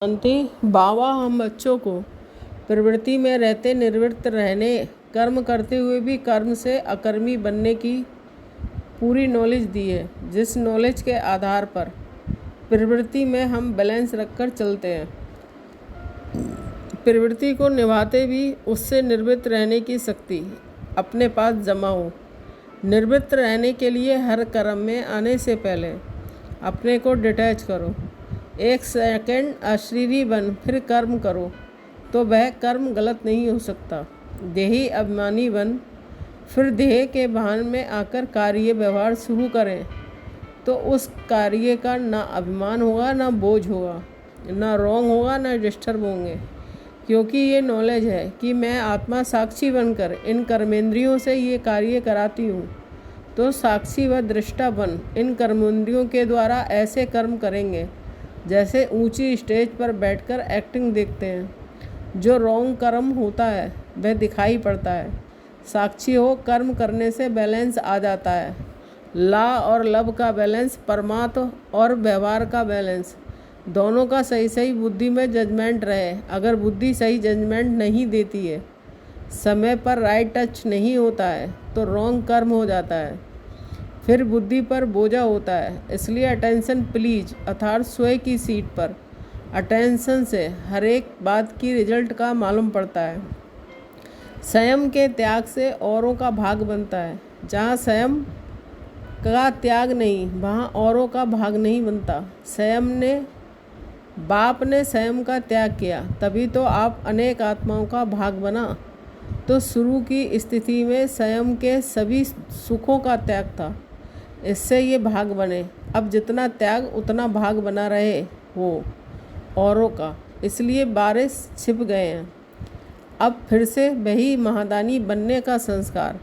शांति। बाबा हम बच्चों को प्रवृत्ति में रहते निर्वृत्त रहने, कर्म करते हुए भी कर्म से अकर्मी बनने की पूरी नॉलेज दी है, जिस नॉलेज के आधार पर प्रवृत्ति में हम बैलेंस रखकर चलते हैं। प्रवृत्ति को निभाते भी उससे निवृत्त रहने की शक्ति अपने पास जमा हो। निवृत्त रहने के लिए हर कर्म में आने से पहले अपने को डिटैच करो। एक सेकंड अशरीरी बन फिर कर्म करो तो वह कर्म गलत नहीं हो सकता। देही अभिमानी बन फिर देह के भान में आकर कार्य व्यवहार शुरू करें तो उस कार्य का ना अभिमान होगा, ना बोझ होगा, ना रॉन्ग होगा, ना डिस्टर्ब होंगे। क्योंकि ये नॉलेज है कि मैं आत्मा साक्षी बनकर इन कर्मेंद्रियों से ये कार्य कराती हूँ, तो साक्षी व दृष्टा बन इन कर्मेंद्रियों के द्वारा ऐसे कर्म करेंगे जैसे ऊंची स्टेज पर बैठकर एक्टिंग देखते हैं। जो रॉन्ग कर्म होता है वह दिखाई पड़ता है। साक्षी हो कर्म करने से बैलेंस आ जाता है। ला और लब का बैलेंस, परमात्मा और व्यवहार का बैलेंस, दोनों का सही सही बुद्धि में जजमेंट रहे। अगर बुद्धि सही जजमेंट नहीं देती है, समय पर राइट टच नहीं होता है, तो रॉन्ग कर्म हो जाता है, फिर बुद्धि पर बोझा होता है। इसलिए अटेंशन प्लीज अर्थात स्वयं की सीट पर अटेंशन से हर एक बात की रिजल्ट का मालूम पड़ता है। स्वयं के त्याग से औरों का भाग बनता है। जहाँ स्वयं का त्याग नहीं, वहाँ औरों का भाग नहीं बनता। बाप ने स्वयं का त्याग किया, तभी तो आप अनेक आत्माओं का भाग बना। तो शुरू की स्थिति में स्वयं के सभी सुखों का त्याग था, इससे ये भाग बने। अब जितना त्याग उतना भाग बना रहे हो औरों का, इसलिए बारिश छिप गए हैं। अब फिर से वही महादानी बनने का संस्कार।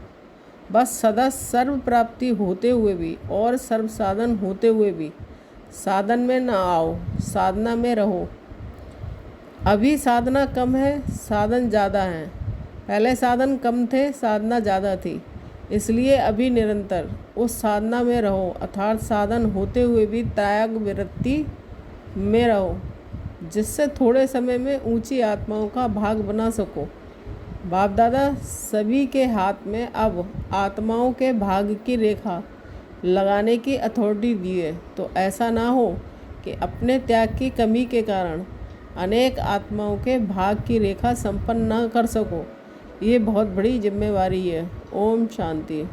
बस सदा सर्व प्राप्ति होते हुए भी और सर्व साधन होते हुए भी साधन में न आओ, साधना में रहो। अभी साधना कम है, साधन ज़्यादा हैं। पहले साधन कम थे, साधना ज़्यादा थी। इसलिए अभी निरंतर उस साधना में रहो, अर्थात साधन होते हुए भी त्याग वृत्ति में रहो, जिससे थोड़े समय में ऊंची आत्माओं का भाग बना सको। बाप दादा सभी के हाथ में अब आत्माओं के भाग की रेखा लगाने की अथॉरिटी दी है। तो ऐसा ना हो कि अपने त्याग की कमी के कारण अनेक आत्माओं के भाग की रेखा संपन्न न कर सको। ये बहुत बड़ी जिम्मेवारी है। ओम शांति।